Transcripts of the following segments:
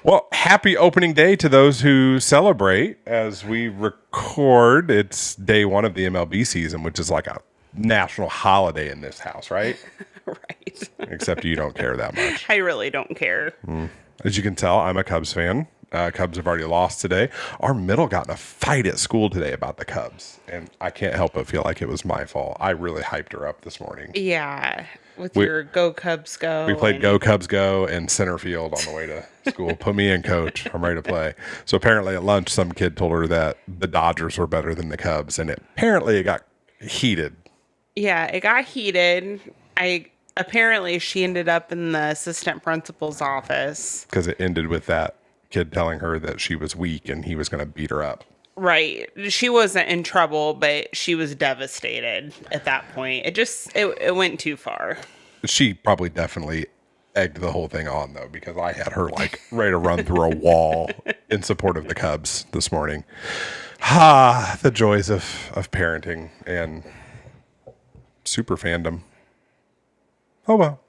Well, happy opening day to those who celebrate. As we record, it's day one of the MLB season, which is like a national holiday in this house, right? Right. Except you don't care that much. I really don't care. As you can tell, I'm a Cubs fan. Cubs have already lost today. Our middle got in a fight at school today about the Cubs, and I can't help but feel like it was my fault. I really hyped her up this morning. Yeah. With your Go Cubs Go. We played Go Cubs Go and center field on the way to school. Put me in, coach. I'm ready to play. So apparently at lunch, some kid told her that the Dodgers were better than the Cubs, and apparently it got heated. Yeah, it got heated. Apparently she ended up in the assistant principal's office. Because it ended with that kid telling her that she was weak and he was going to beat her up. Right. She wasn't in trouble, but she was devastated at that point. It went too far. She probably definitely egged the whole thing on, though, because I had her like ready to run through a wall in support of the Cubs this morning. The joys of parenting and super fandom. Oh, well.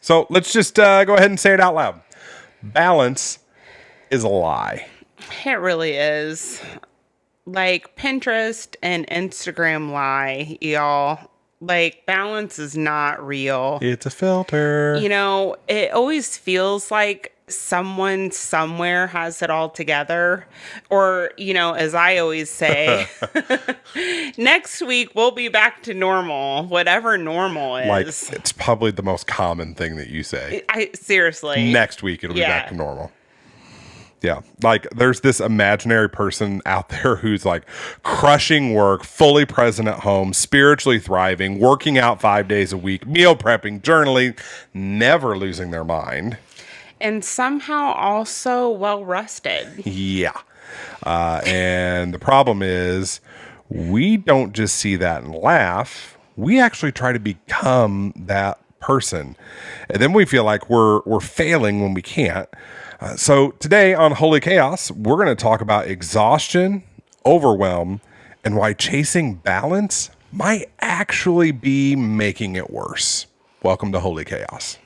So let's just go ahead and say it out loud. Balance is a lie. It really is. Like Pinterest and Instagram lie, y'all. Like balance is not real. It's a filter. You know, it always feels like someone somewhere has it all together. Or, you know, as I always say, next week we'll be back to normal, whatever normal is. Like, it's probably the most common thing that you say. Seriously. Next week it'll be back to normal. Yeah. Like there's this imaginary person out there who's like crushing work, fully present at home, spiritually thriving, working out 5 days a week, meal prepping, journaling, never losing their mind. And somehow also well rested. Yeah. And the problem is we don't just see that and laugh. We actually try to become that person. And then we feel like we're failing when we can't. So today on Holy Chaos, we're going to talk about exhaustion, overwhelm, and why chasing balance might actually be making it worse. Welcome to Holy Chaos.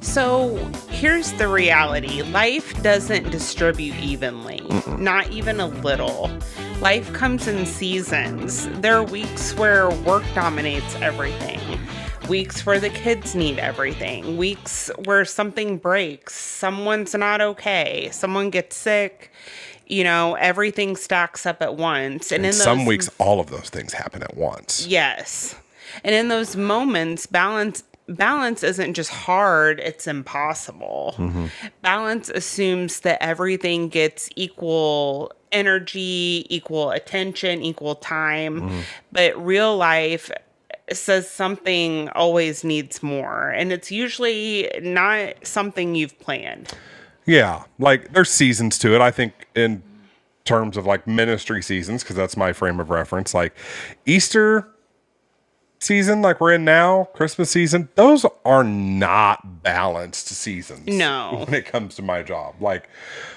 So here's the reality. Life doesn't distribute evenly, not even a little. Life comes in seasons. There are weeks where work dominates everything, weeks where the kids need everything, weeks where something breaks, someone's not okay, someone gets sick, you know, everything stacks up at once. And in some weeks, all of those things happen at once. Yes. And in those moments, balance isn't just hard, it's impossible. Mm-hmm. Balance assumes that everything gets equal energy, equal attention, equal time. Mm-hmm. But real life says something always needs more. And it's usually not something you've planned. Yeah. Like there's seasons to it. I think in terms of like ministry seasons, because that's my frame of reference, like Easter season like we're in now, Christmas season, those are not balanced seasons. No. When it comes to my job. Like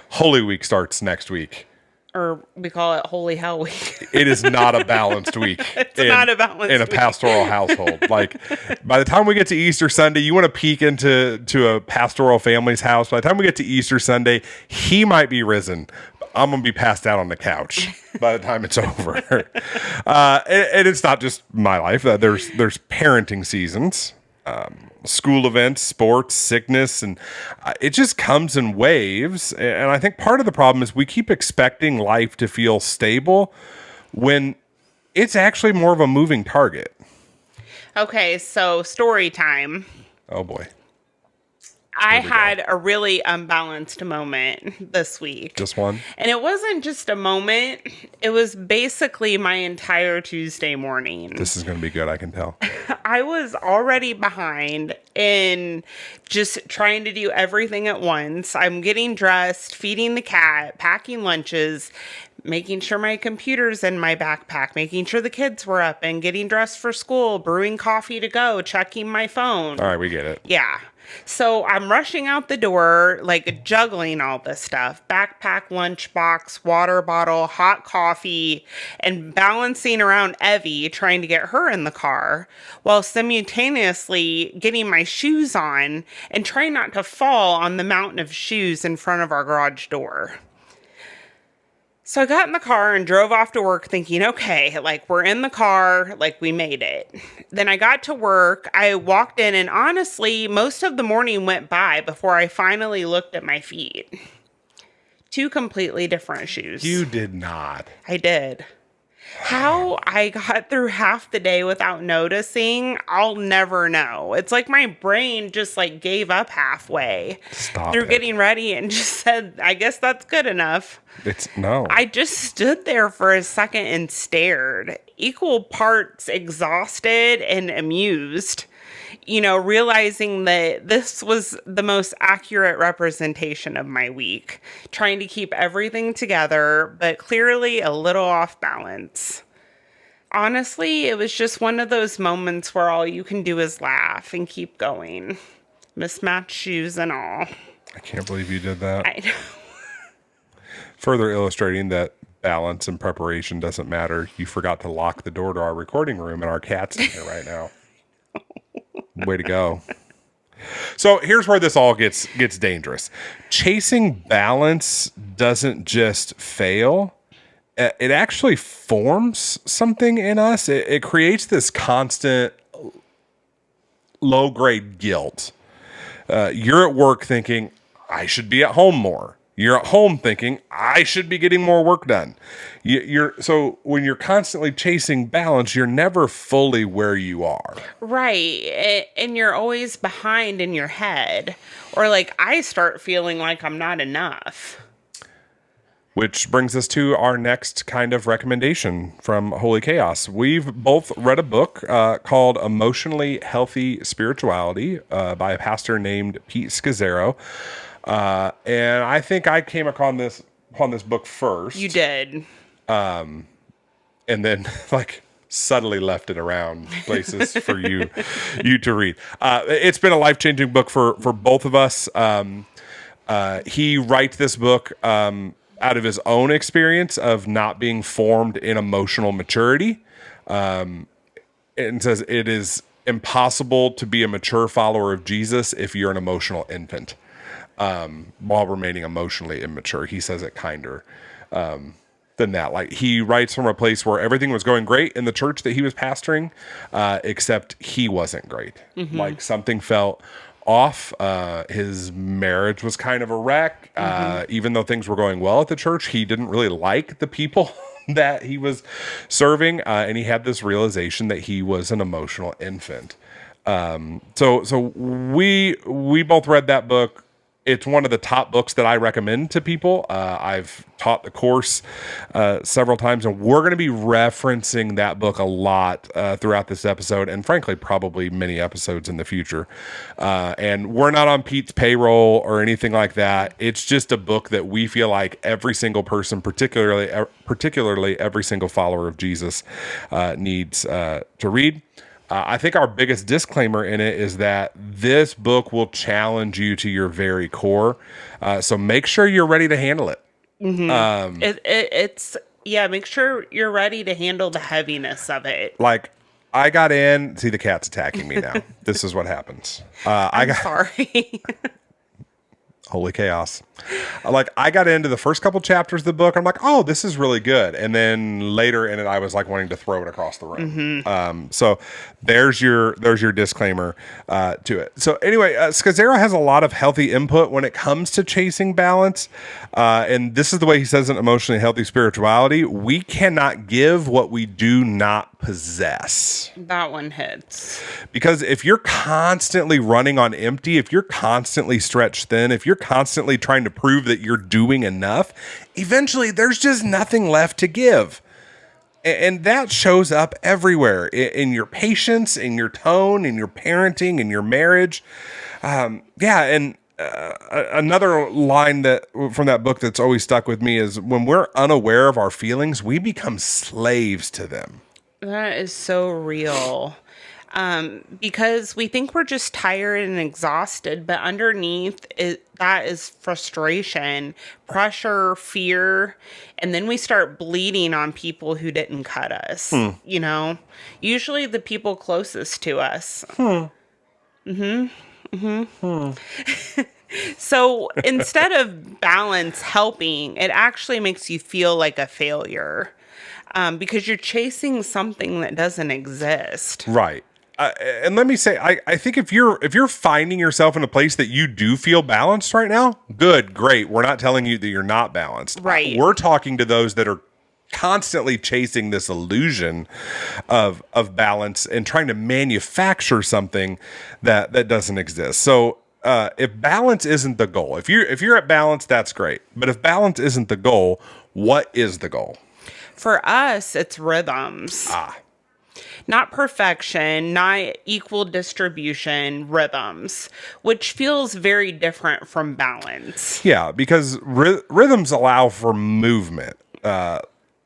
Holy Week starts next week. Or we call it Holy Hell Week. It is not a balanced week. It's not a balanced week. In a pastoral household. Like by the time we get to Easter Sunday, you want to peek into a pastoral family's house. By the time we get to Easter Sunday, he might be risen. I'm going to be passed out on the couch by the time it's over. And it's not just my life. There's parenting seasons, school events, sports, sickness, and it just comes in waves. And I think part of the problem is we keep expecting life to feel stable when it's actually more of a moving target. Okay, so story time. Oh, boy. I had a really unbalanced moment this week. Just one? And it wasn't just a moment. It was basically my entire Tuesday morning. This is going to be good, I can tell. I was already behind in just trying to do everything at once. I'm getting dressed, feeding the cat, packing lunches, making sure my computer's in my backpack, making sure the kids were up and getting dressed for school, brewing coffee to go, checking my phone. All right, we get it. Yeah. So I'm rushing out the door, like juggling all this stuff, backpack, lunchbox, water bottle, hot coffee, and balancing around Evie, trying to get her in the car, while simultaneously getting my shoes on and trying not to fall on the mountain of shoes in front of our garage door. So I got in the car and drove off to work thinking, okay, like we're in the car, like we made it. Then I got to work, I walked in, and honestly, most of the morning went by before I finally looked at my feet. 2 completely different shoes. You did not. I did. How I got through half the day without noticing, I'll never know. It's like my brain just like gave up halfway through getting ready and just said, I guess that's good enough. No. I just stood there for a second and stared, equal parts exhausted and amused, realizing that this was the most accurate representation of my week, trying to keep everything together, but clearly a little off balance. Honestly, it was just one of those moments where all you can do is laugh and keep going. Mismatched shoes and all. I can't believe you did that. I know. Further illustrating that balance and preparation doesn't matter. You forgot to lock the door to our recording room, and our cat's in here right now. Way to go. So here's where this all gets dangerous. Chasing balance doesn't just fail. It actually forms something in us. It creates this constant low-grade guilt. You're at work thinking, I should be at home more. You're at home thinking, I should be getting more work done. So when you're constantly chasing balance, you're never fully where you are. Right. And you're always behind in your head. Or like I start feeling like I'm not enough. Which brings us to our next kind of recommendation from Holy Chaos. We've both read a book called Emotionally Healthy Spirituality by a pastor named Pete Scazzaro. And I think I came upon this book first. You did. And then like subtly left it around places for you to read. It's been a life-changing book for both of us. He writes this book out of his own experience of not being formed in emotional maturity. And says it is impossible to be a mature follower of Jesus if you're an emotional infant. While remaining emotionally immature. He says it kinder than that. Like he writes from a place where everything was going great in the church that he was pastoring, except he wasn't great. Mm-hmm. Like something felt off. His marriage was kind of a wreck. Even though things were going well at the church, he didn't really like the people that he was serving. And he had this realization that he was an emotional infant. So we both read that book. It's one of the top books that I recommend to people. I've taught the course several times, and we're going to be referencing that book a lot throughout this episode, and frankly, probably many episodes in the future. And we're not on Pete's payroll or anything like that. It's just a book that we feel like every single person, particularly every single follower of Jesus, needs to read. I think our biggest disclaimer in it is that this book will challenge you to your very core. So make sure you're ready to handle it. Mm-hmm. Make sure you're ready to handle the heaviness of it. Like I got in, see the cat's attacking me now. This is what happens. Sorry. Holy chaos. Like I got into the first couple chapters of the book. I'm like, oh, this is really good. And then later in it, I was like wanting to throw it across the room. Mm-hmm. So there's your disclaimer to it. So anyway, Scazzaro has a lot of healthy input when it comes to chasing balance. And this is the way he says in Emotionally Healthy Spirituality. We cannot give what we do not possess. That one hits. Because if you're constantly running on empty, if you're constantly stretched thin, if you're constantly trying to prove that you're doing enough, eventually there's just nothing left to give. And that shows up everywhere in your patience, in your tone, in your parenting, in your marriage. Another line from that book that's always stuck with me is when we're unaware of our feelings, we become slaves to them. That is so real. Because we think we're just tired and exhausted, but underneath it, that is frustration, pressure, fear, and then we start bleeding on people who didn't cut us, usually the people closest to us. So instead of balance helping, it actually makes you feel like a failure, because you're chasing something that doesn't exist. Right. And let me say, I think if you're finding yourself in a place that you do feel balanced right now, good, great. We're not telling you that you're not balanced. Right. We're talking to those that are constantly chasing this illusion of balance and trying to manufacture something that doesn't exist. So if balance isn't the goal, if you're at balance, that's great. But if balance isn't the goal, what is the goal? For us, it's rhythms. Not perfection, not equal distribution, rhythms, which feels very different from balance. Yeah, because rhythms allow for movement.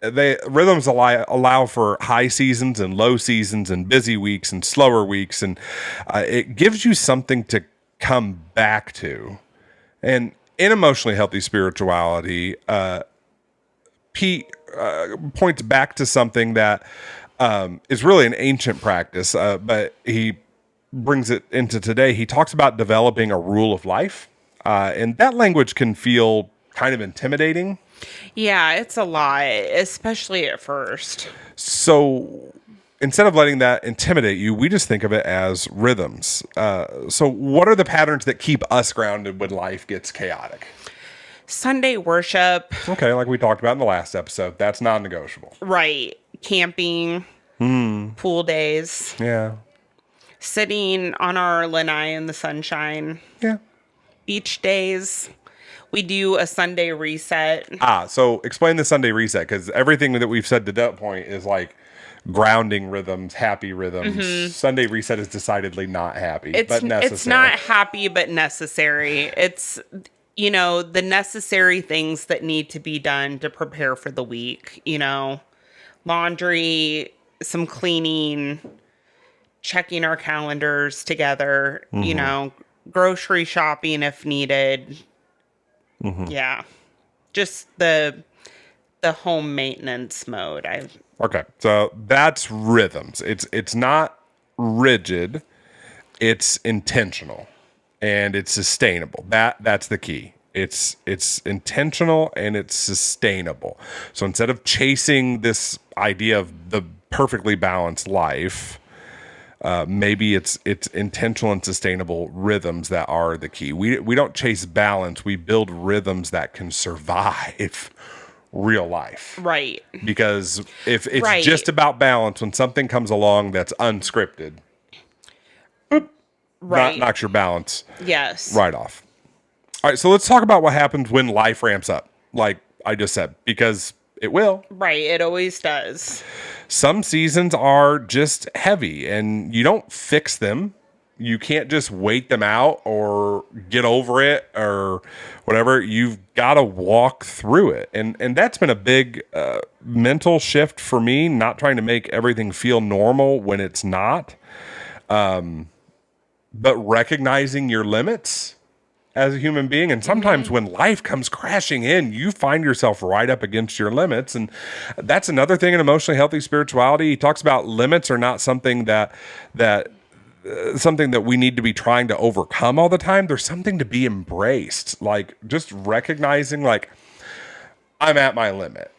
Rhythms allow for high seasons and low seasons and busy weeks and slower weeks, and it gives you something to come back to. And in emotionally healthy spirituality, Pete points back to something that is really an ancient practice, but he brings it into today. He talks about developing a rule of life, and that language can feel kind of intimidating. Yeah, it's a lot, especially at first. So instead of letting that intimidate you, we just think of it as rhythms. So what are the patterns that keep us grounded when life gets chaotic? Sunday worship. Okay, like we talked about in the last episode, that's non-negotiable. Right. Camping. Pool days. Yeah. Sitting on our lanai in the sunshine. Yeah. Beach days. We do a Sunday reset. So explain the Sunday reset, because everything that we've said to that point is like grounding rhythms, happy rhythms. Sunday reset is decidedly not happy, but necessary. It's not happy, but necessary. It's, the necessary things that need to be done to prepare for the week, laundry, some cleaning, checking our calendars together, grocery shopping if needed. Yeah. Just the home maintenance mode. Okay. So that's rhythms. It's not rigid. It's intentional and it's sustainable. That's the key. It's intentional and it's sustainable. So instead of chasing this idea of the perfectly balanced life, maybe it's intentional and sustainable rhythms that are the key. We don't chase balance. We build rhythms that can survive real life. Right. Because if it's just about balance, when something comes along that's unscripted, knocks your balance right off. All right, so let's talk about what happens when life ramps up, like I just said, because it will. Right, it always does. Some seasons are just heavy, and you don't fix them. You can't just wait them out or get over it or whatever. You've got to walk through it. And that's been a big mental shift for me, not trying to make everything feel normal when it's not, but recognizing your limits as a human being. And sometimes when life comes crashing in, you find yourself right up against your limits. And that's another thing in emotionally healthy spirituality. He talks about limits are not something that we need to be trying to overcome all the time. There's something to be embraced, like just recognizing like I'm at my limit.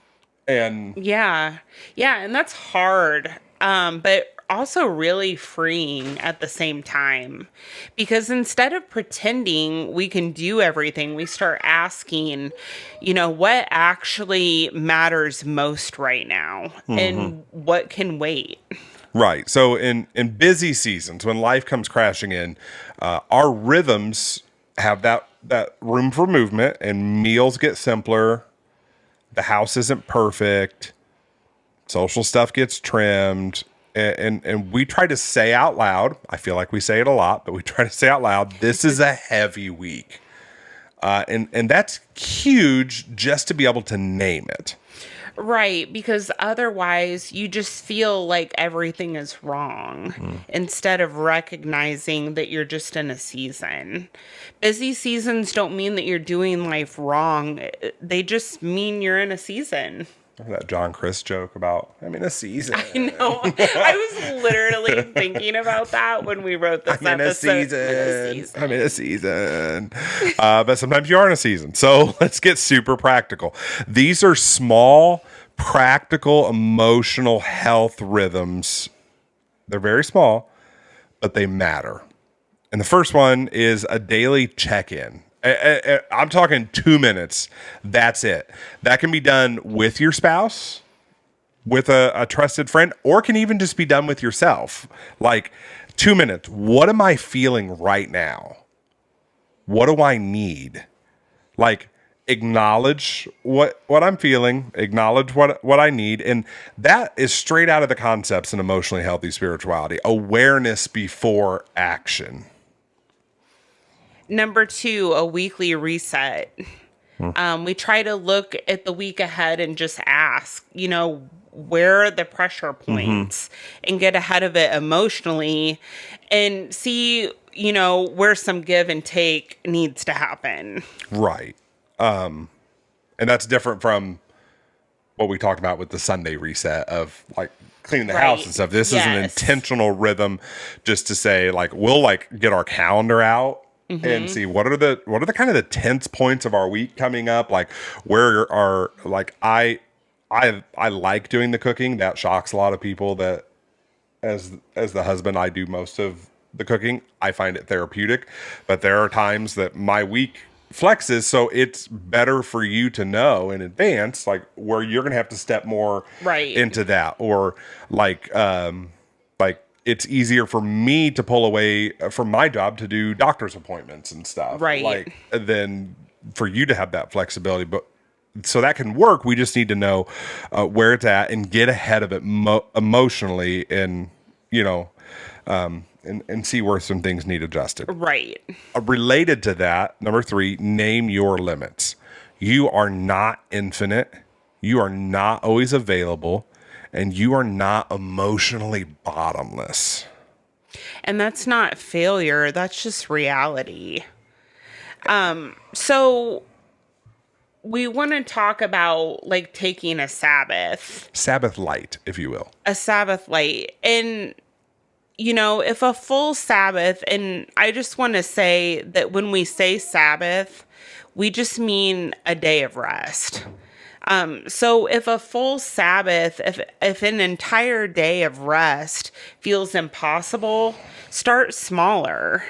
And yeah, and that's hard, but also really freeing at the same time, because instead of pretending we can do everything, we start asking, what actually matters most right now and what can wait. Right. So in busy seasons, when life comes crashing in, our rhythms have that room for movement, and meals get simpler. The house isn't perfect. Social stuff gets trimmed. And we try to say out loud, I feel like we say it a lot, but we try to say out loud, this is a heavy week. And that's huge just to be able to name it. Right, because otherwise you just feel like everything is wrong instead of recognizing that you're just in a season. Busy seasons don't mean that you're doing life wrong. They just mean you're in a season. That John Chris joke about, I'm in a season. I know. I was literally thinking about that when we wrote this I'm in a episode. season. I'm in a season. But sometimes you are in a season. So let's get super practical. These are small, practical, emotional health rhythms. They're very small, but they matter. And the first one is a daily check-in. I'm talking 2 minutes. That's it. That can be done with your spouse, with a trusted friend, or can even just be done with yourself. Like 2 minutes. What am I feeling right now? What do I need? Like acknowledge what I'm feeling, acknowledge what I need. And that is straight out of the concepts in emotionally healthy spirituality. Awareness before action. Number 2, a weekly reset. We try to look at the week ahead and just ask, where are the pressure points and get ahead of it emotionally and see, where some give and take needs to happen. Right. And that's different from what we talked about with the Sunday reset of like cleaning the house and stuff. This is an intentional rhythm just to say like, we'll like get our calendar out and see what are the kind of the tense points of our week coming up. Like where are like, I like doing the cooking. That shocks a lot of people that as the husband, I do most of the cooking. I find it therapeutic, but there are times that my week flexes. So it's better for you to know in advance, like where you're going to have to step more into that, or like it's easier for me to pull away from my job to do doctor's appointments and stuff. Right. Like than for you to have that flexibility. But so that can work. We just need to know where it's at and get ahead of it emotionally and, and see where some things need adjusted. Right. Related to that, number 3, name your limits. You are not infinite. You are not always available. And you are not emotionally bottomless. And that's not failure. That's just reality. So we want to talk about like taking a Sabbath. Sabbath light, if you will. A Sabbath light. And, if a full Sabbath, and I just want to say that when we say Sabbath, we just mean a day of rest. So if a full Sabbath, if an entire day of rest feels impossible, start smaller.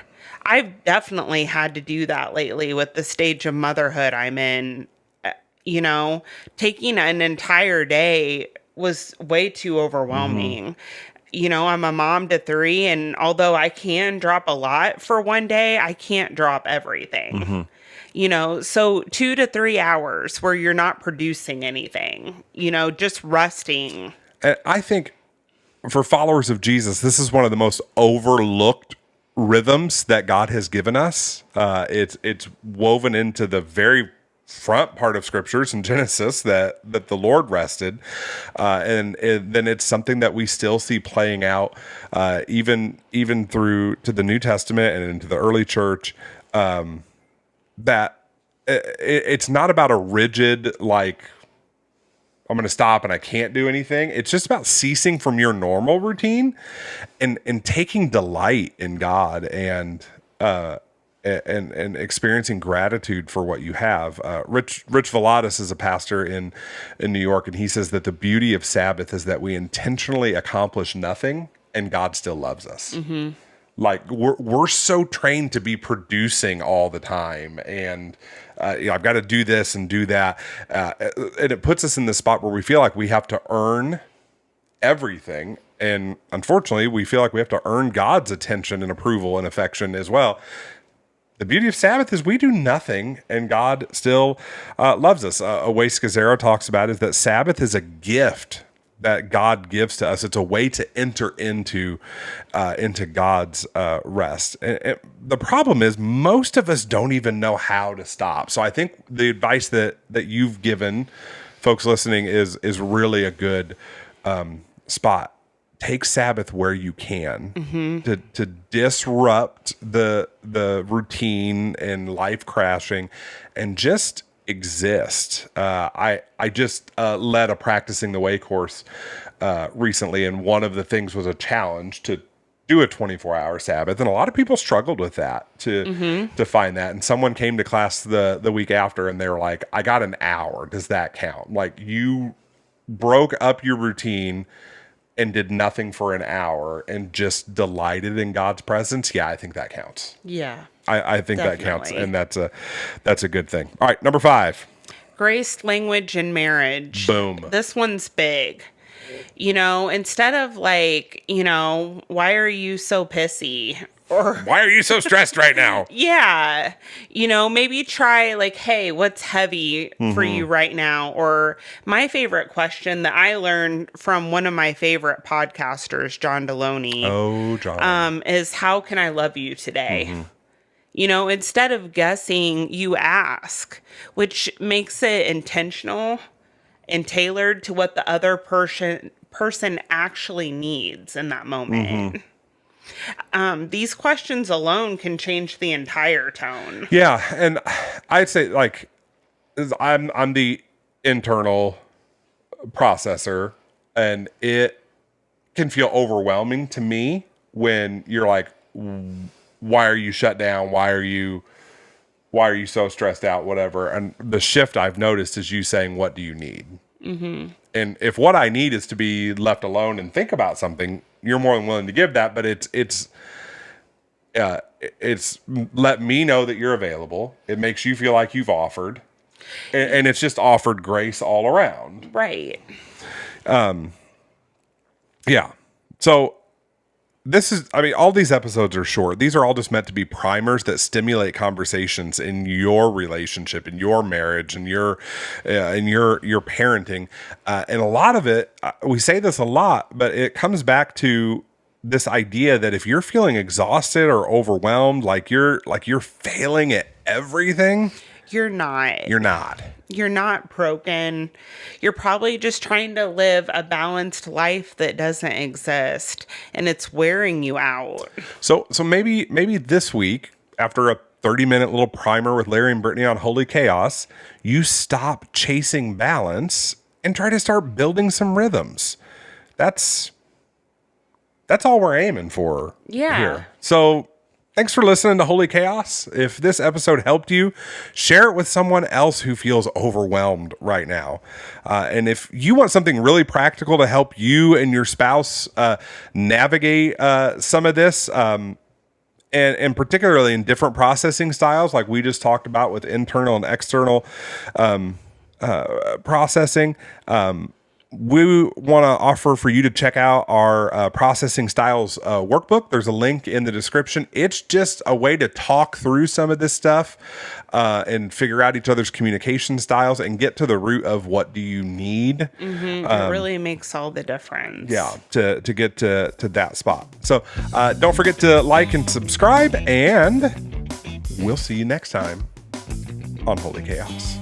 I've definitely had to do that lately with the stage of motherhood I'm in. Taking an entire day was way too overwhelming. I'm a mom to 3, and although I can drop a lot for one day, I can't drop everything. So 2 to 3 hours where you're not producing anything, just resting. And I think for followers of Jesus, this is one of the most overlooked rhythms that God has given us. It's woven into the very front part of scriptures in Genesis that the Lord rested. And then it's something that we still see playing out, even through to the New Testament and into the early church. That it's not about a rigid, like, I'm going to stop and I can't do anything. It's just about ceasing from your normal routine and taking delight in God and experiencing gratitude for what you have. Rich Villodas is a pastor in New York, and he says that the beauty of Sabbath is that we intentionally accomplish nothing and God still loves us. Like we're so trained to be producing all the time, and I've got to do this and do that, and it puts us in the spot where we feel like we have to earn everything, and unfortunately, we feel like we have to earn God's attention and approval and affection as well. The beauty of Sabbath is we do nothing, and God still loves us. A way Scazzaro talks about is that Sabbath is a gift that God gives to us. It's a way to enter into God's rest. And the problem is most of us don't even know how to stop. So I think the advice that you've given folks listening, is really a good spot. Take Sabbath where you can to disrupt the routine and life crashing, and just exist. I just led a Practicing the Way course recently, and one of the things was a challenge to do a 24-hour Sabbath, and a lot of people struggled with that to find that. And someone came to class the week after, and they were like, "I got an hour. Does that count? Like, you broke up your routine and did nothing for an hour and just delighted in God's presence." Yeah, I think that counts. Yeah. I think definitely. that counts, and that's a good thing. All right, number 5. Grace, language, and marriage. Boom. This one's big. Instead of like, why are you so pissy? Or Why are you so stressed right now? yeah, maybe try like, hey, what's heavy for you right now? Or my favorite question that I learned from one of my favorite podcasters, John Deloney. Oh, John. Is how can I love you today? Instead of guessing, you ask, which makes it intentional and tailored to what the other person actually needs in that moment. These questions alone can change the entire tone. Yeah, and I'd say, like, I'm the internal processor, and it can feel overwhelming to me when you're like, why are you shut down? Why are you so stressed out? Whatever. And the shift I've noticed is you saying, what do you need? And if what I need is to be left alone and think about something, you're more than willing to give that. But it's let me know that you're available. It makes you feel like you've offered, and it's just offered grace all around. Right. Yeah. So all these episodes are short. These are all just meant to be primers that stimulate conversations in your relationship, in your marriage, in your parenting. And a lot of it, we say this a lot, but it comes back to this idea that if you're feeling exhausted or overwhelmed, like you're failing at everything, You're not. You're not broken. You're probably just trying to live a balanced life that doesn't exist, and it's wearing you out. So maybe this week, after a 30-minute little primer with Larry and Brittany on Holy Chaos, you stop chasing balance and try to start building some rhythms. That's all we're aiming for here. So thanks for listening to Holy Chaos. If this episode helped you, share it with someone else who feels overwhelmed right now. And if you want something really practical to help you and your spouse navigate some of this, and particularly in different processing styles, like we just talked about with internal and external processing, we want to offer for you to check out our processing styles workbook. There's a link in the description. It's just a way to talk through some of this stuff and figure out each other's communication styles and get to the root of what do you need. It really makes all the difference. Yeah, to get to that spot. So don't forget to like and subscribe, and we'll see you next time on Holy Chaos.